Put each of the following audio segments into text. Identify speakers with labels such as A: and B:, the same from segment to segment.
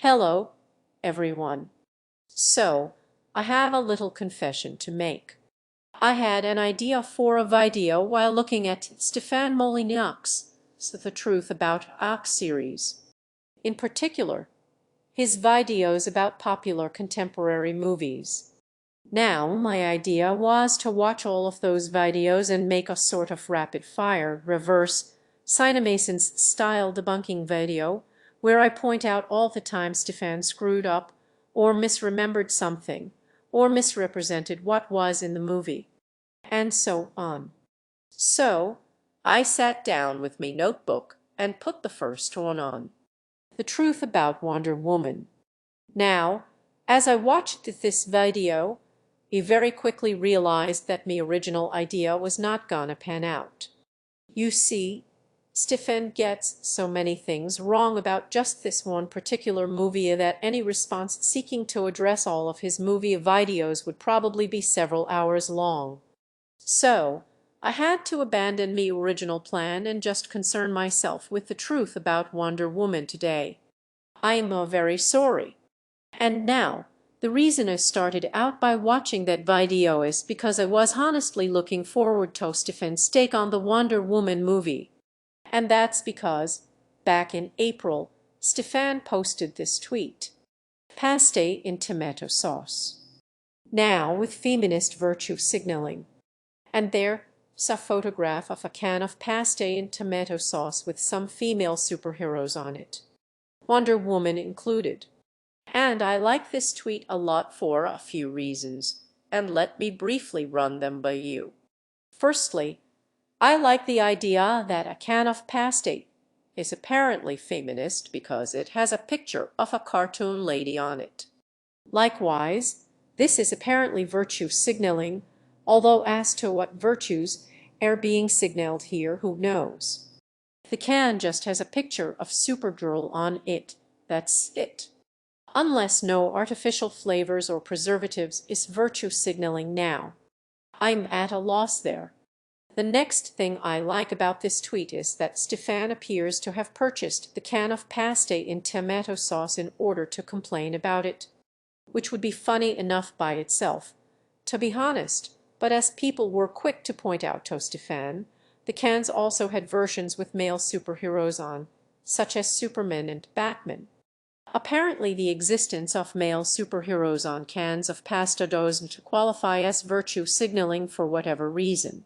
A: Hello, everyone. So, I have a little confession to make. I had an idea for a video while looking at Stefan Molyneux's The Truth About Acodec series. In particular, his videos about popular contemporary movies. Now, my idea was to watch all of those videos and make a sort of rapid-fire, reverse, Cinemason's style debunking video where I point out all the time Stefan screwed up, or misremembered something, or misrepresented what was in the movie, and so on. So, I sat down with me notebook and put the first one on. The Truth About Wonder Woman. Now, as I watched this video, I very quickly realized that my original idea was not gonna pan out. You see, Stefan gets so many things wrong about just this one particular movie that any response seeking to address all of his movie videos would probably be several hours long. So, I had to abandon my original plan and just concern myself with the truth about Wonder Woman today. I am very sorry. And now, the reason I started out by watching that video is because I was honestly looking forward to Stefan's take on the Wonder Woman movie. And that's because, back in April, Stefan posted this tweet. Pasta in tomato sauce. Now with feminist virtue signaling. And there's a photograph of a can of pasta in tomato sauce with some female superheroes on it. Wonder Woman included. And I like this tweet a lot for a few reasons, and let me briefly run them by you. Firstly, I like the idea that a can of pasta is apparently feminist because it has a picture of a cartoon lady on it. Likewise, this is apparently virtue signaling, although as to what virtues are being signaled here, who knows? The can just has a picture of Supergirl on it, that's it. Unless no artificial flavors or preservatives is virtue signaling now. I'm at a loss there. The next thing I like about this tweet is that Stefan appears to have purchased the can of pasta in tomato sauce in order to complain about it, which would be funny enough by itself, to be honest, but as people were quick to point out to Stefan, the cans also had versions with male superheroes on, such as Superman and Batman. Apparently the existence of male superheroes on cans of pasta doesn't qualify as virtue signaling for whatever reason.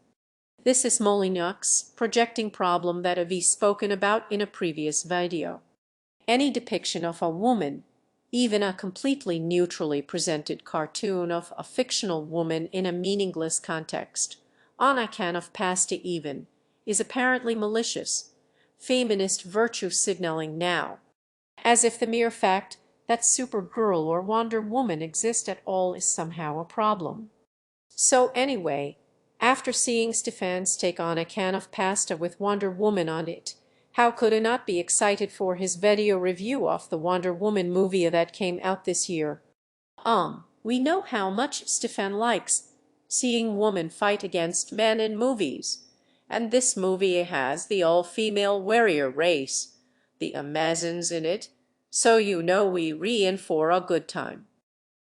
A: This is Molyneux's projecting problem that I've spoken about in a previous video. Any depiction of a woman, even a completely neutrally presented cartoon of a fictional woman in a meaningless context, on a can of pasta even, is apparently malicious, feminist virtue signaling now, as if the mere fact that Supergirl or Wonder Woman exist at all is somehow a problem. So anyway, after seeing Stefan's take on a can of pasta with Wonder Woman on it, how could I not be excited for his video review of the Wonder Woman movie that came out this year? We know how much Stefan likes seeing women fight against men in movies, and this movie has the all-female warrior race, the Amazons in it, so you know we in for a good time.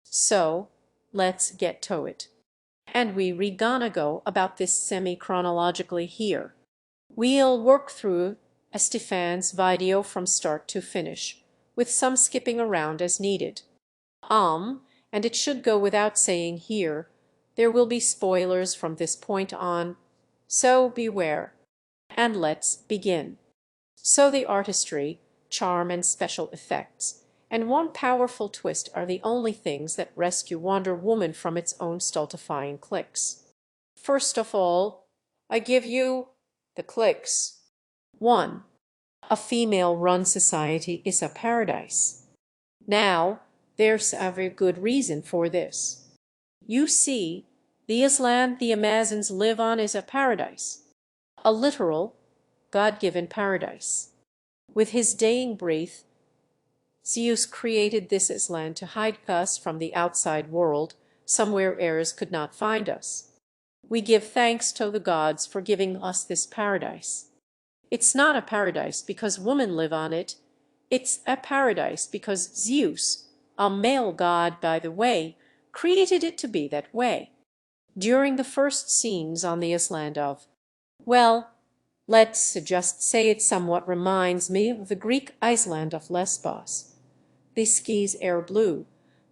A: So, let's get to it. And we gonna go about this semi-chronologically here. We'll work through Stefan's video from start to finish, with some skipping around as needed. And it should go without saying here, there will be spoilers from this point on, so beware. And let's begin. So the artistry, charm, and special effects, and one powerful twist are the only things that rescue Wonder Woman from its own stultifying clicks. First of all, I give you the clicks. 1. A female-run society is a paradise. Now, there's a very good reason for this. You see, the island the Amazons live on is a paradise. A literal, God-given paradise. With his dying breath, Zeus created this island to hide us from the outside world, somewhere heirs could not find us. We give thanks to the gods for giving us this paradise. It's not a paradise because women live on it, It's a paradise because Zeus, a male god by the way, created it to be that way. During the first scenes on the island of, well, let's just say it somewhat reminds me of the Greek island of Lesbos. The skies are blue,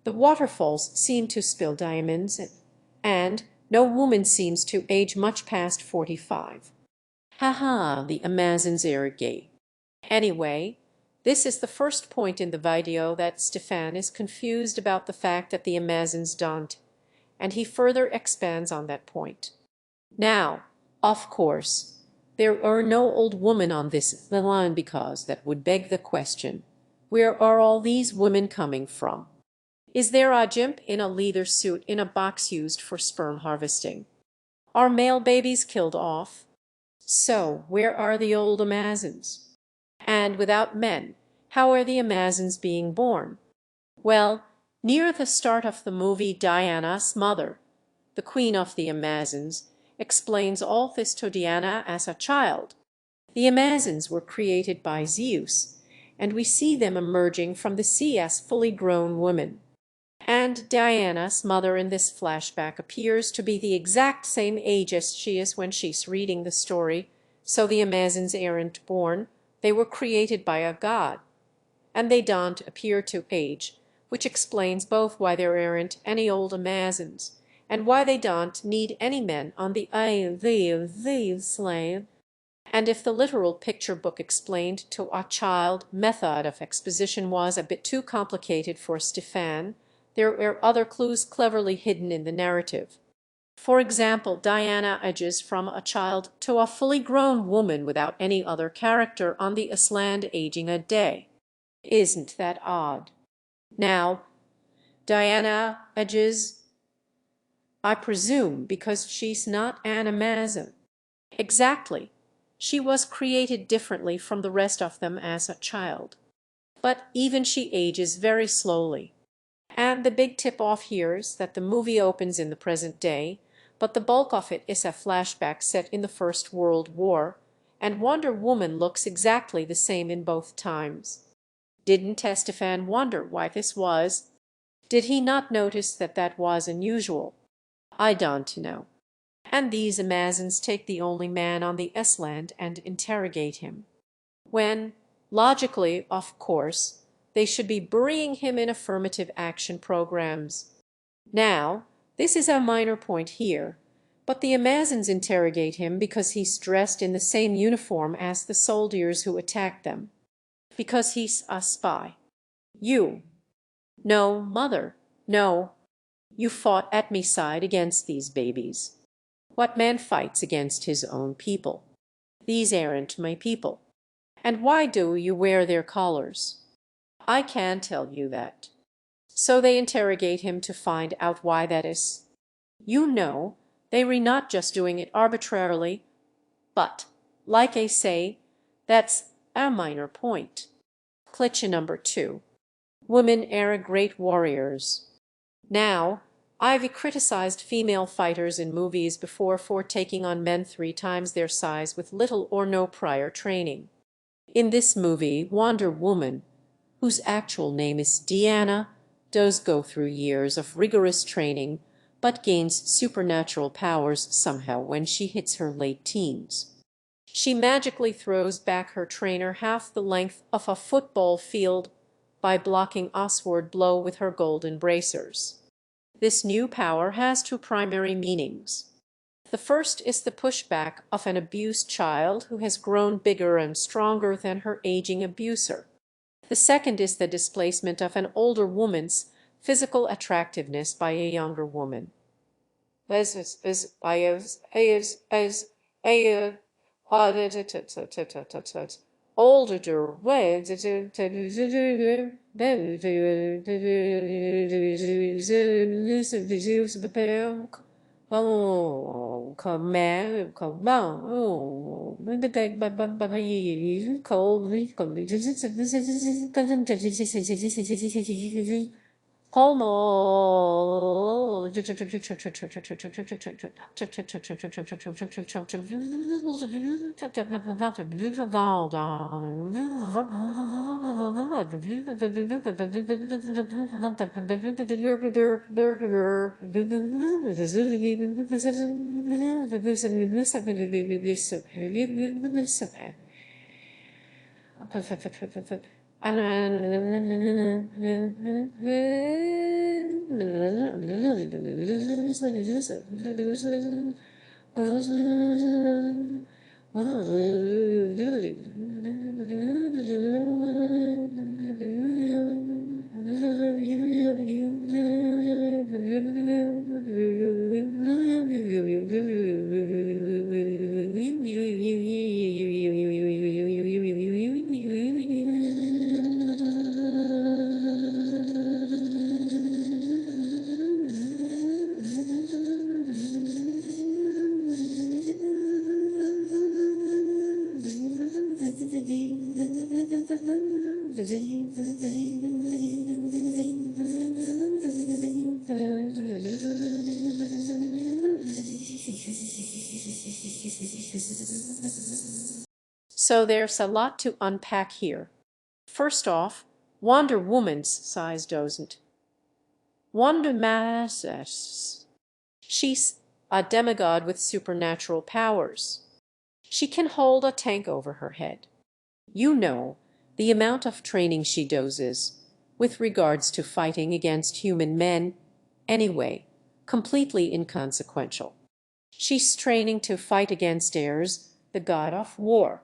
A: the waterfalls seem to spill diamonds, and no woman seems to age much past 45. Ha ha, the Amazons are gay. Anyway, this is the first point in the video that Stefan is confused about the fact that the Amazons don't, and he further expands on that point. Now, of course, there are no old women on this line because that would beg the question, where are all these women coming from? Is there a gimp in a leather suit in a box used for sperm harvesting? Are male babies killed off? So, where are the old Amazons? And without men, how are the Amazons being born? Well, near the start of the movie, Diana's mother, the queen of the Amazons, explains all this to Diana as a child. The Amazons were created by Zeus, and we see them emerging from the sea as fully grown women. And Diana's mother in this flashback appears to be the exact same age as she is when she's reading the story, so the Amazons aren't born, they were created by a god. And they don't appear to age, which explains both why there aren't any old Amazons, and why they don't need any men on the island. And if the literal picture book explained to a child method of exposition was a bit too complicated for Stefan, there are other clues cleverly hidden in the narrative. For example, Diana ages from a child to a fully grown woman without any other character on the island aging a day. Isn't that odd? Now, Diana ages, I presume, because she's not an Amazon. Exactly. She was created differently from the rest of them as a child. But even she ages very slowly. And the big tip-off here is that the movie opens in the present day, but the bulk of it is a flashback set in the First World War, and Wonder Woman looks exactly the same in both times. Didn't Stefan wonder why this was? Did he not notice that that was unusual? I don't know. And these Amazons take the only man on the island and interrogate him. When, logically, of course, they should be burying him in affirmative action programs. Now, this is a minor point here, but the Amazons interrogate him because he's dressed in the same uniform as the soldiers who attacked them. Because he's a spy. You. No, mother. No. You fought at me side against these babies. What man fights against his own people? These aren't my people. And why do you wear their collars? I can tell you that. So they interrogate him to find out why that is. You know, they were not just doing it arbitrarily, but, like I say, that's a minor point. Cliché number 2. Women are great warriors. Now, I've criticized female fighters in movies before for taking on men 3 times their size with little or no prior training. In this movie, Wonder Woman, whose actual name is Diana, does go through years of rigorous training, but gains supernatural powers somehow when she hits her late teens. She magically throws back her trainer half the length of a football field by blocking a sword blow with her golden bracers. This new power has 2 primary meanings. The first is the pushback of an abused child who has grown bigger and stronger than her aging abuser. The second is the displacement of an older woman's physical attractiveness by a younger woman. Oh, come on, come on. Oh, So there's a lot to unpack here. First off, Wonder Woman's size doesn't. Wonder Masses. She's a demigod with supernatural powers. She can hold a tank over her head. You know, the amount of training she doses, with regards to fighting against human men, anyway, completely inconsequential. She's training to fight against Ares, the god of war.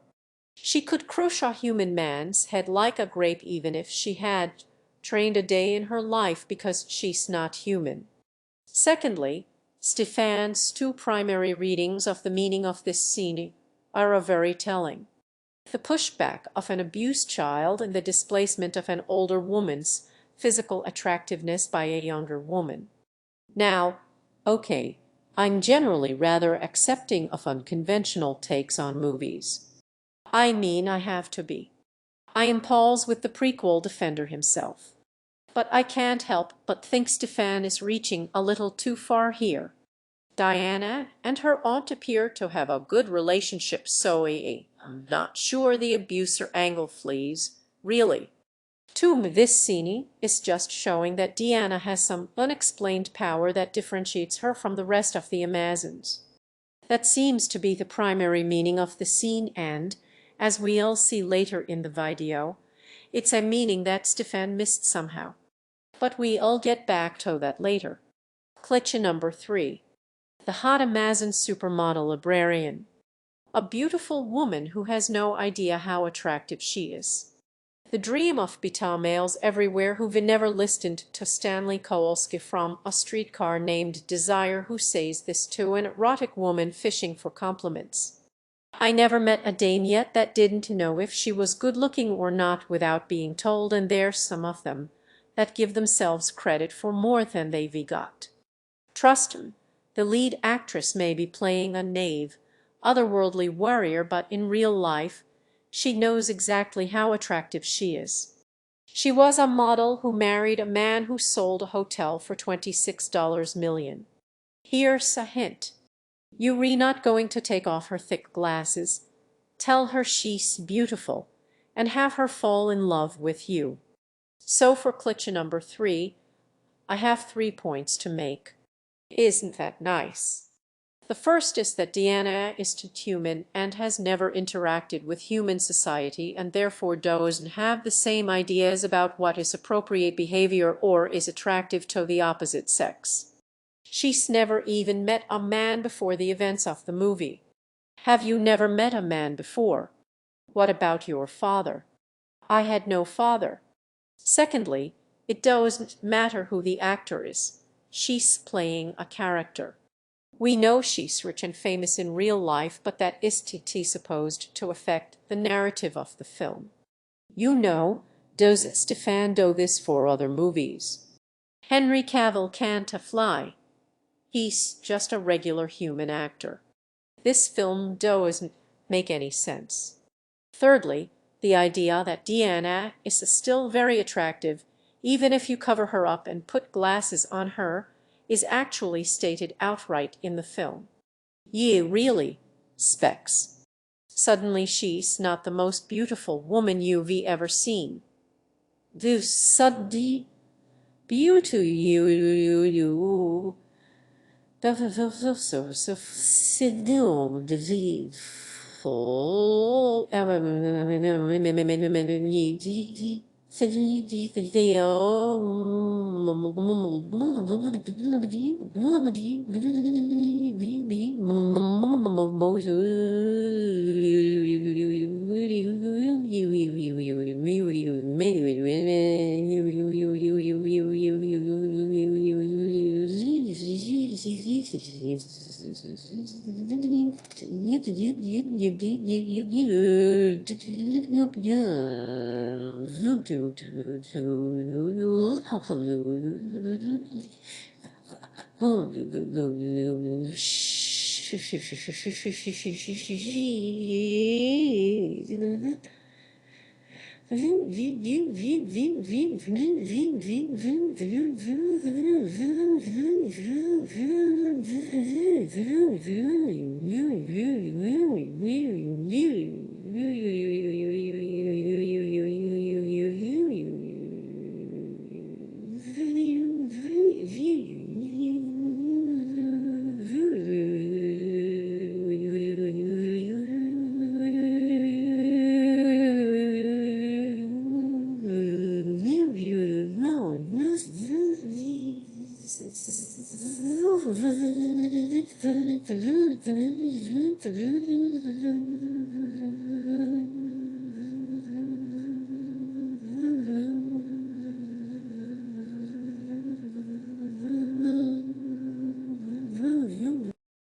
A: She could crush a human man's head like a grape even if she had trained a day in her life, because she's not human. Secondly, Stefan's two primary readings of the meaning of this scene are very telling. The pushback of an abused child and the displacement of an older woman's physical attractiveness by a younger woman. Now, okay, I'm generally rather accepting of unconventional takes on movies. I mean, I have to be. I am Paul's with the prequel defender himself. But I can't help but think Stefan is reaching a little too far here. Diana and her aunt appear to have a good relationship, so I'm not sure the abuser angle flees, really. To me, this scene is just showing that Diana has some unexplained power that differentiates her from the rest of the Amazons. That seems to be the primary meaning of the scene, and, as we'll see later in the video, it's a meaning that Stefan missed somehow. But we'll get back to that later. Cliché number 3. The hot Amazon supermodel librarian. A beautiful woman who has no idea how attractive she is. The dream of beta males everywhere who've never listened to Stanley Kowalski from A Streetcar Named Desire, who says this to an erotic woman fishing for compliments. I never met a dame yet that didn't know if she was good-looking or not without being told, and there's some of them that give themselves credit for more than they've got. Trust me, the lead actress may be playing a knave, otherworldly warrior, but in real life, she knows exactly how attractive she is. She was a model who married a man who sold a hotel for $26 million. Here's a hint. You're not going to take off her thick glasses, tell her she's beautiful, and have her fall in love with you. So for cliché number 3, I have 3 points to make. Isn't that nice? The first is that Diana is too human and has never interacted with human society, and therefore doesn't have the same ideas about what is appropriate behavior or is attractive to the opposite sex. She's never even met a man before the events of the movie. Have you never met a man before? What about your father? I had no father. Secondly, it doesn't matter who the actor is. She's playing a character. We know she's rich and famous in real life, but that isn't supposed to affect the narrative of the film. You know, does Stefan do this for other movies? Henry Cavill can't fly. He's just a regular human actor. This film doesn't make any sense. Thirdly, the idea that Diana is still very attractive even if you cover her up and put glasses on her, is actually stated outright in the film. Ye really, Specs. Suddenly she's not the most beautiful woman you've ever seen. The sudden beauty you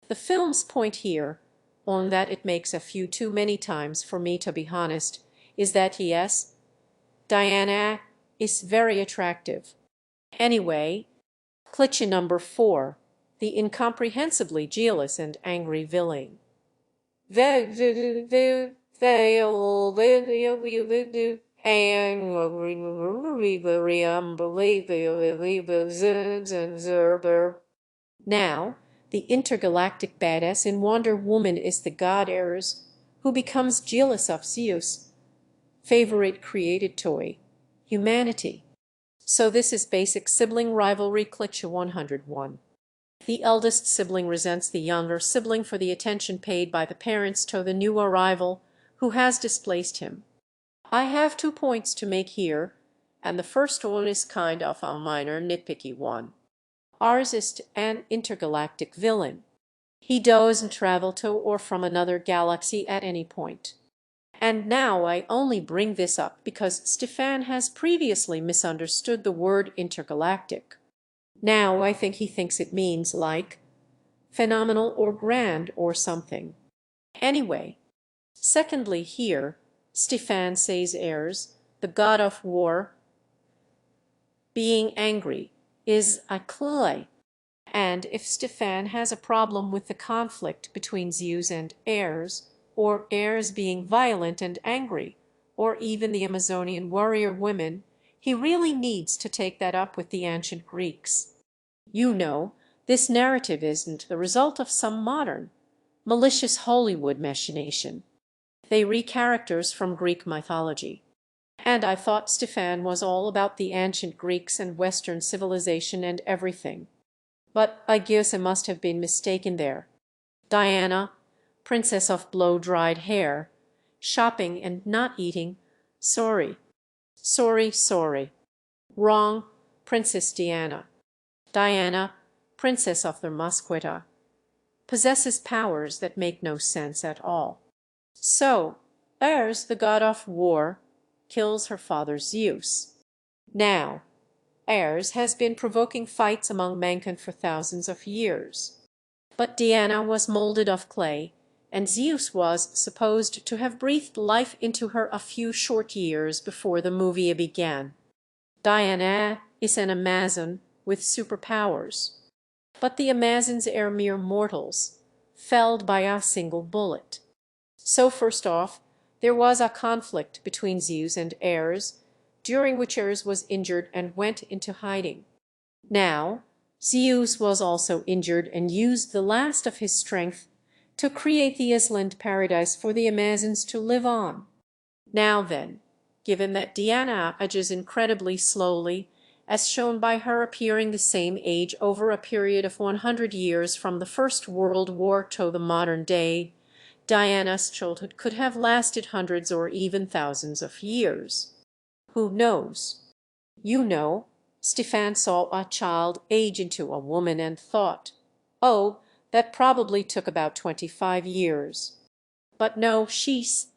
A: The film's point here, on that it makes a few too many times for me to be honest, is that yes, Diana is very attractive. Anyway, cliché number 4, the incomprehensibly jealous and angry villain. Now, the intergalactic badass in Wonder Woman is the god Ares, who becomes jealous of Zeus' favorite created toy, humanity. So this is basic sibling rivalry cliché 101. The eldest sibling resents the younger sibling for the attention paid by the parents to the new arrival who has displaced him. I have 2 points to make here, and the first one is kind of a minor nitpicky one. Ours is an intergalactic villain. He doesn't travel to or from another galaxy at any point. And now I only bring this up because Stefan has previously misunderstood the word intergalactic. Now I think he thinks it means like phenomenal or grand or something. Anyway, secondly here, Stefan says Ares, the god of war, being angry, is a clay. And if Stefan has a problem with the conflict between Zeus and Ares, or Ares being violent and angry, or even the Amazonian warrior women, he really needs to take that up with the ancient Greeks. You know, this narrative isn't the result of some modern, malicious Hollywood machination. They re-characters from Greek mythology. And I thought Stefan was all about the ancient Greeks and Western civilization and everything. But I guess I must have been mistaken there. Diana, princess of blow-dried hair, shopping and not eating, sorry. Wrong, Princess Diana. Diana, princess of the Mosquita, possesses powers that make no sense at all. So, Ares, the god of war, kills her father Zeus. Now, Ares has been provoking fights among mankind for thousands of years. But Diana was molded of clay, and Zeus was supposed to have breathed life into her a few short years before the movie began. Diana is an Amazon with superpowers. But the Amazons are mere mortals, felled by a single bullet. So first off, there was a conflict between Zeus and Ares, during which Ares was injured and went into hiding. Now, Zeus was also injured and used the last of his strength to create the island paradise for the Amazons to live on. Now then, given that Diana ages incredibly slowly, as shown by her appearing the same age over a period of 100 years from the First World War to the modern day, Diana's childhood could have lasted hundreds or even thousands of years. Who knows? You know, Stefan saw a child age into a woman and thought, oh, that probably took about 25 years. But no, she's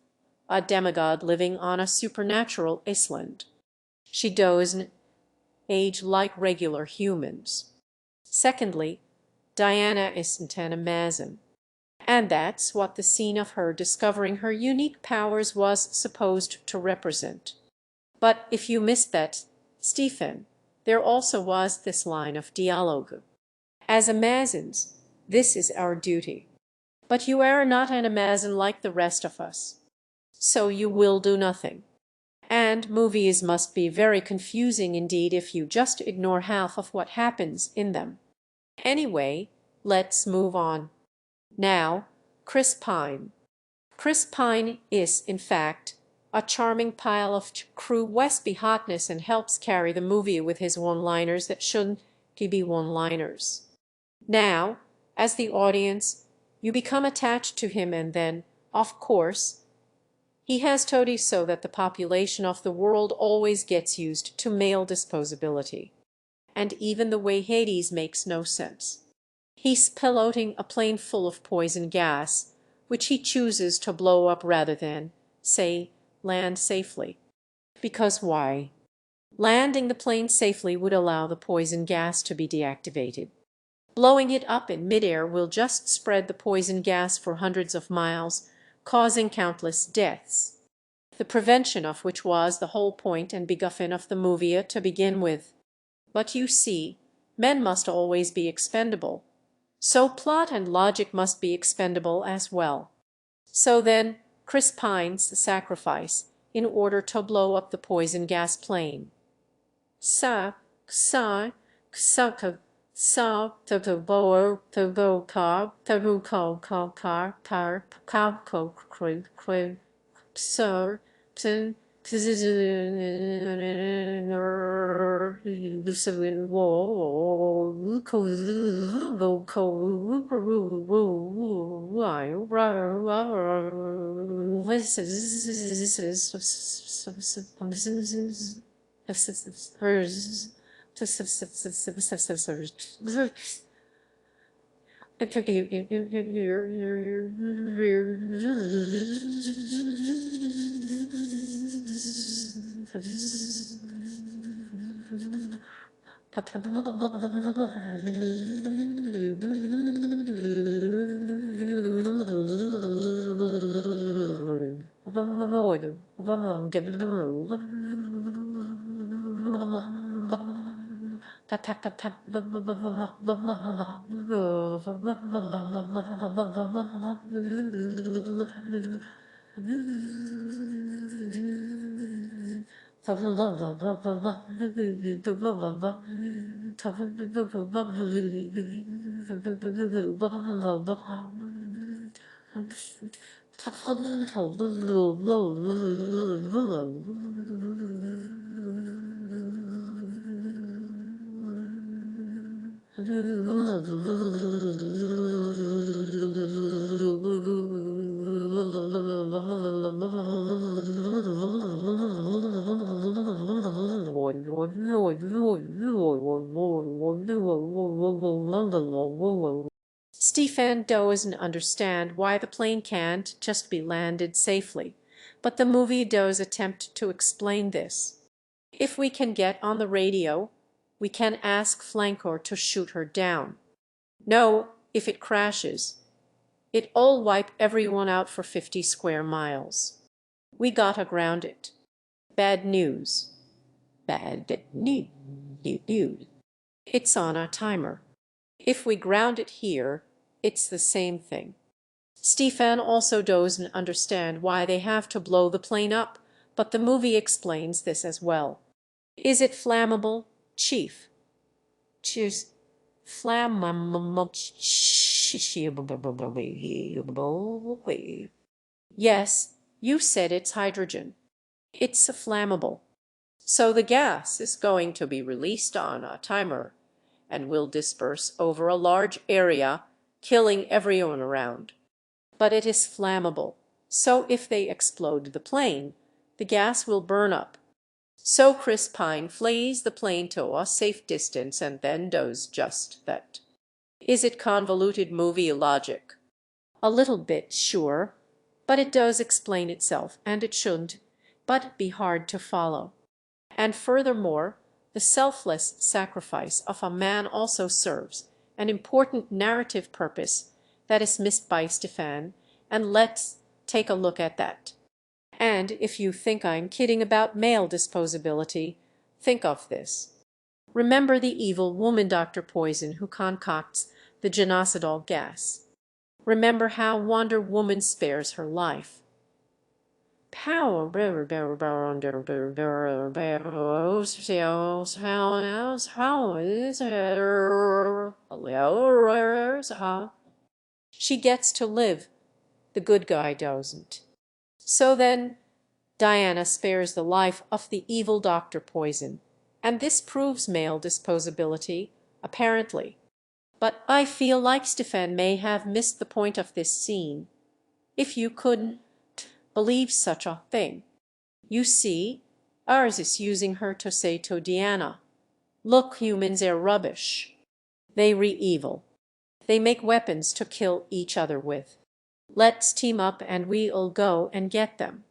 A: a demigod living on a supernatural island. She doesn't age like regular humans. Secondly, Diana isn't an Amazon. And that's what the scene of her discovering her unique powers was supposed to represent. But if you missed that, Stefan, there also was this line of dialogue. As Amazons, this is our duty. But you are not an Amazon like the rest of us. So you will do nothing. And movies must be very confusing indeed if you just ignore half of what happens in them. Anyway, let's move on. Now, Chris Pine. Chris Pine is, in fact, a charming pile of true Westby hotness and helps carry the movie with his one-liners that shouldn't be one-liners. Now, as the audience, you become attached to him and then, of course, he has toadies so that the population of the world always gets used to male disposability. And even the way Hades makes no sense. He's piloting a plane full of poison gas, which he chooses to blow up rather than, say, land safely. Because why? Landing the plane safely would allow the poison gas to be deactivated. Blowing it up in midair will just spread the poison gas for hundreds of miles, causing countless deaths. The prevention of which was the whole point and beguffin of the movie to begin with. But you see, men must always be expendable. So plot and logic must be expendable as well. So then, Chris Pine's sacrifice in order to blow up the poison gas plane. Sa, sa, sa, sa, taboa, tabo, car, tabu, car, car, tar, cow, co, crew, sir, psin, Stefan doesn't understand why the plane can't just be landed safely, but the movie does attempt to explain this. If we can get on the radio, we can ask Flancor to shoot her down. No, if it crashes, it'll wipe everyone out for 50 square miles. We gotta ground it. Bad news. Bad news. It's on a timer. If we ground it here, it's the same thing. Stefan also doesn't understand why they have to blow the plane up, but the movie explains this as well. Is it flammable, Chief? Choose flammable. Yes, you said it's hydrogen. It's flammable. So the gas is going to be released on a timer and will disperse over a large area, killing everyone around. But it is flammable, so if they explode the plane, the gas will burn up. So Chris Pine flees the plane to a safe distance and then does just that. Is it convoluted movie logic? A little bit, sure, but it does explain itself, and it shouldn't but be hard to follow. And furthermore, the selfless sacrifice of a man also serves an important narrative purpose that is missed by Stefan, and let's take a look at that. And if you think I'm kidding about male disposability, think of this. Remember the evil woman Dr. Poison who concocts the genocidal gas. Remember how Wonder Woman spares her life. Power. She gets to live. The good guy doesn't. So then, Diana spares the life of the evil Dr. Poison, and this proves male disposability, apparently. But I feel like Stefan may have missed the point of this scene. If you couldn't believe such a thing. You see, ours is using her to say to Diana, look, humans are rubbish. They re-evil. They make weapons to kill each other with. Let's team up and we'll go and get them.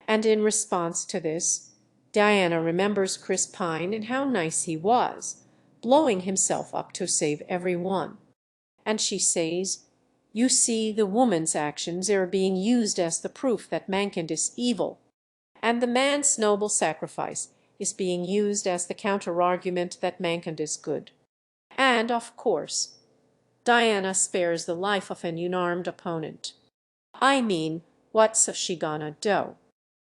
A: And in response to this, Diana remembers Chris Pine and how nice he was, blowing himself up to save everyone. And she says, you see, the woman's actions are being used as the proof that mankind is evil, and the man's noble sacrifice is being used as the counter-argument that mankind is good. And, of course, Diana spares the life of an unarmed opponent. I mean, what's she gonna do?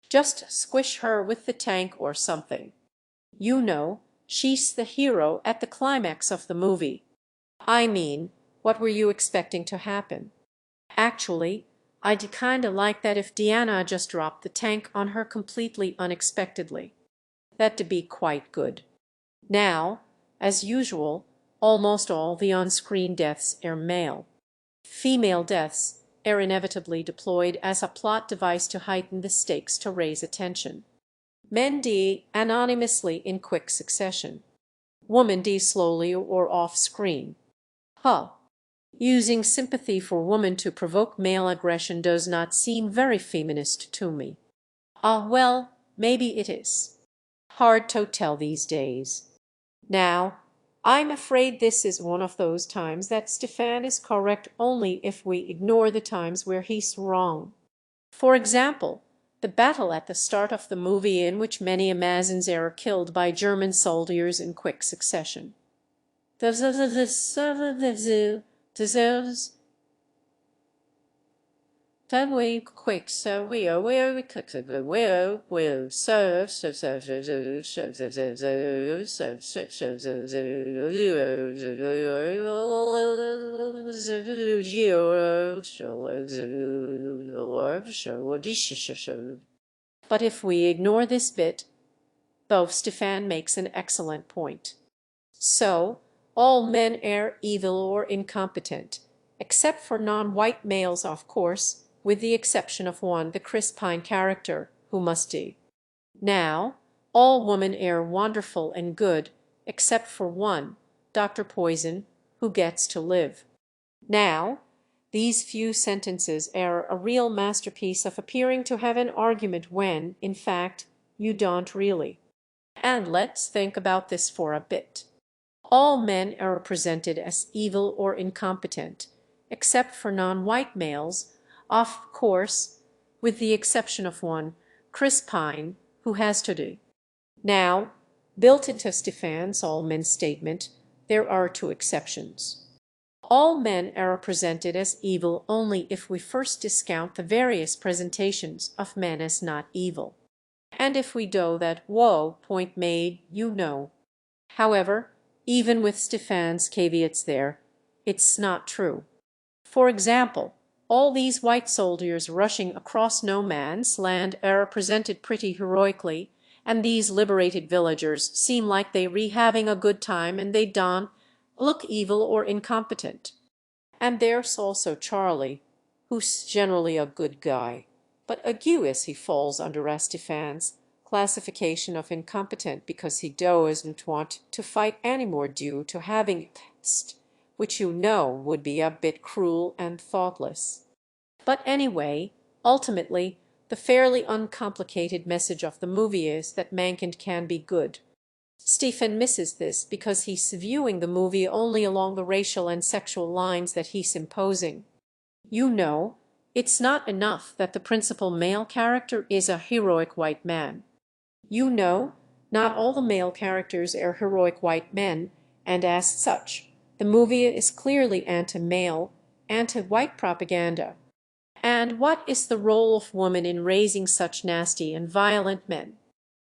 A: Just squish her with the tank or something. You know, she's the hero at the climax of the movie. I mean, what were you expecting to happen? Actually, I'd kinda like that if Diana just dropped the tank on her completely unexpectedly. That'd be quite good. Now, as usual, almost all the on-screen deaths are male. Female deaths are inevitably deployed as a plot device to heighten the stakes to raise attention. Men die anonymously in quick succession. Women die slowly or off-screen. Huh. Using sympathy for women to provoke male aggression does not seem very feminist to me. Ah, well, maybe it is. Hard to tell these days. Now, I'm afraid this is one of those times that Stefan is correct only if we ignore the times where he's wrong. For example, the battle at the start of the movie in which many Amazons are killed by German soldiers in quick succession. That way quick, so we click will serve but if we ignore this bit, though Stefan makes an excellent point. So, all men are evil or incompetent, except for non-white males, of course, with the exception of one, the Chris Pine character, who must die. Now, all women are wonderful and good, except for one, Dr. Poison, who gets to live. Now, these few sentences are a real masterpiece of appearing to have an argument when, in fact, you don't really. And let's think about this for a bit. All men are represented as evil or incompetent, except for non-white males, of course, with the exception of one, Chris Pine, who has to die. Now, built into Stefan's all men statement, there are two exceptions. All men are represented as evil only if we first discount the various presentations of men as not evil. And if we do that, whoa, point made, you know. However, even with Stefan's caveats there, it's not true. For example, all these white soldiers rushing across no man's land are presented pretty heroically, and these liberated villagers seem like they re having a good time, and they don't look evil or incompetent. And there's also Charlie, who's generally a good guy, but aguous he falls under Stefan's classification of incompetent because he doesn't want to fight any more due to having pest, which you know would be a bit cruel and thoughtless. But anyway, ultimately, the fairly uncomplicated message of the movie is that mankind can be good. Stephen misses this because he's viewing the movie only along the racial and sexual lines that he's imposing. You know, it's not enough that the principal male character is a heroic white man. You know, not all the male characters are heroic white men, and as such, the movie is clearly anti-male, anti-white propaganda. And what is the role of woman in raising such nasty and violent men?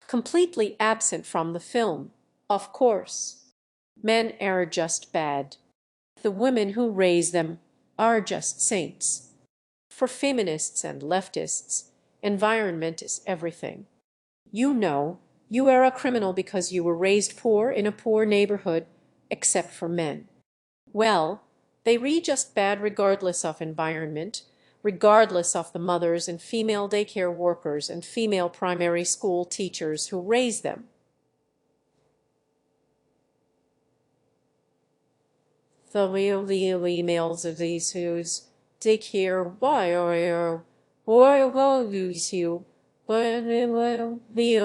A: Completely absent from the film, of course. Men are just bad. The women who raise them are just saints. For feminists and leftists, environment is everything. You know, you are a criminal because you were raised poor in a poor neighborhood, except for men. Well, they read just bad regardless of environment, regardless of the mothers and female daycare workers and female primary school teachers who raise them. The real emails of these whose daycare why lose you when it will be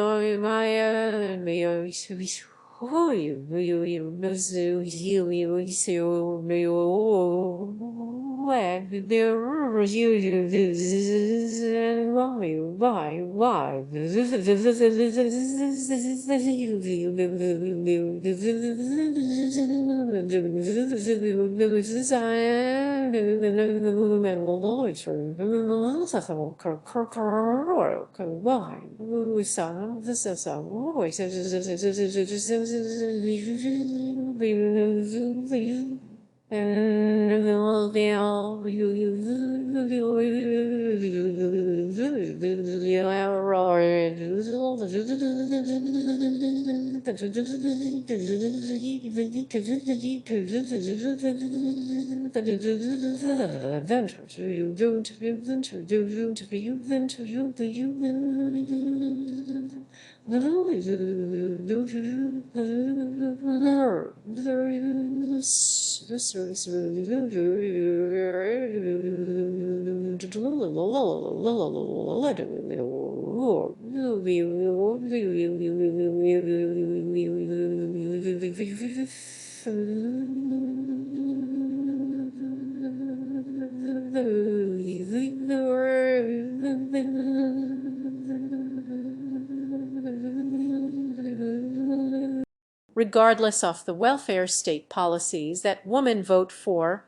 A: regardless of the welfare state policies that women vote for,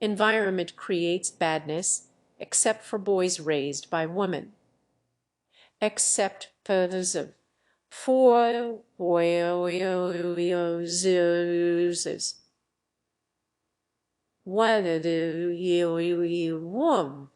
A: environment creates badness, except for boys raised by women. Except for what do you want?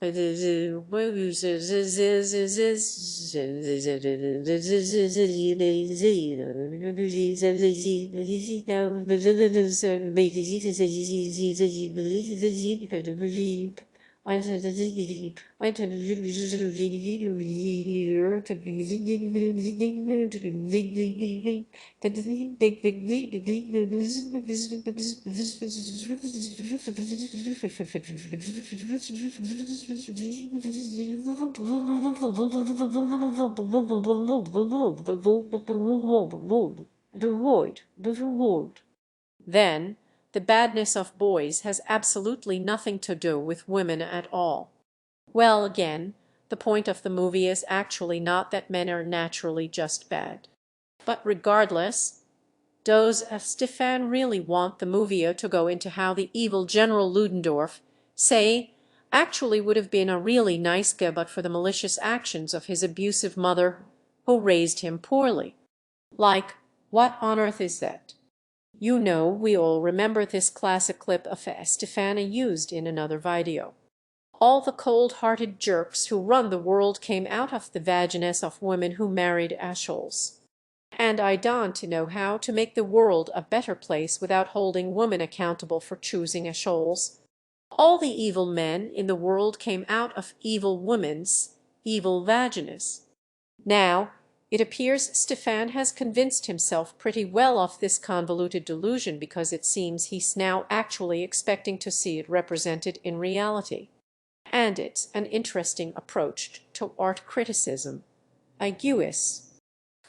A: Then the badness of boys has absolutely nothing to do with women at all. Well, again, the point of the movie is actually not that men are naturally just bad. But regardless, does Stefan really want the movie to go into how the evil General Ludendorff, say, actually would have been a really nice guy but for the malicious actions of his abusive mother, who raised him poorly. Like, what on earth is that? You know, we all remember this classic clip of Stefan used in another video. All the cold-hearted jerks who run the world came out of the vaginas of women who married assholes. And I don't know how to make the world a better place without holding women accountable for choosing assholes. All the evil men in the world came out of evil women's evil vaginas. Now, it appears Stefan has convinced himself pretty well of this convoluted delusion because it seems he's now actually expecting to see it represented in reality. And it's an interesting approach to art criticism. I guess.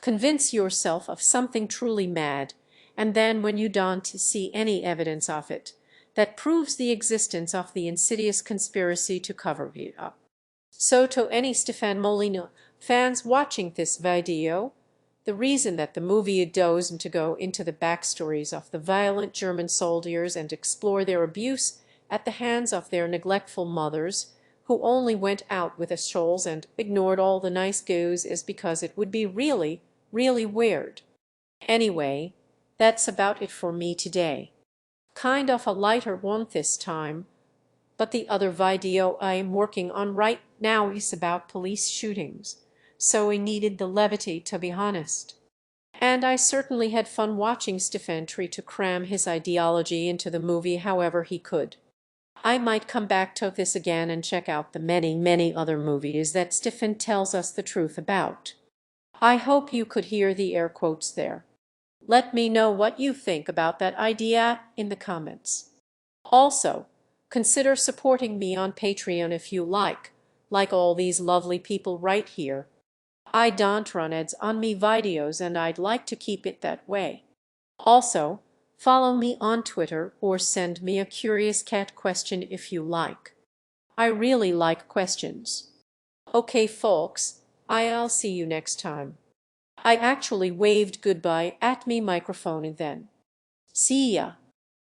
A: Convince yourself of something truly mad, and then when you don't see any evidence of it, that proves the existence of the insidious conspiracy to cover it up. So to any Stefan molyneux fans watching this video, the reason that the movie doesn't go into the backstories of the violent German soldiers and explore their abuse at the hands of their neglectful mothers, who only went out with assholes and ignored all the nice guys, is because it would be really weird. Anyway, that's about it for me today. Kind of a lighter one this time, but the other video I am working on right now is about police shootings, so I needed the levity, to be honest. And I certainly had fun watching Stefan try to cram his ideology into the movie however he could. I might come back to this again and check out the many other movies that Stefan tells us the truth about. I hope you could hear the air quotes there. Let me know what you think about that idea in the comments. Also, consider supporting me on Patreon if you like all these lovely people right here. I don't run ads on me videos and I'd like to keep it that way. Also, follow me on Twitter or send me a curious cat question if you like. I really like questions. Okay folks, I'll see you next time. I actually waved goodbye at me microphone and then. See ya.